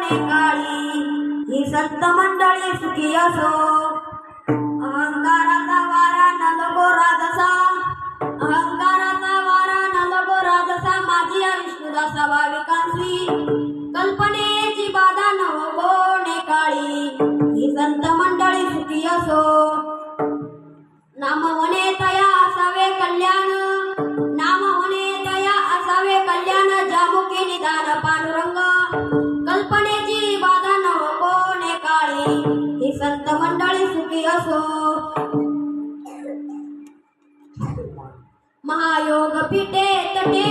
कोणे काळी ही संत मंडळी सुखी असो अहंकाराचा वारा न लगो राजसा अहंकाराचा वारा न लगो राजसा माझी या विष्णुदासा भाविकांसी कल्पनेची बाधा न हो कोणे काळी ही संत मंडळी सुखी असो नाम म्हणे तया असावे कल्याण नाम म्हणे तया असावे कल्याण जामुखी निदान पांडुरंग कल्पनेची बाधा न हो कोणे काळी ही संत मंडळी सुखी असो महायोग पीठे तटे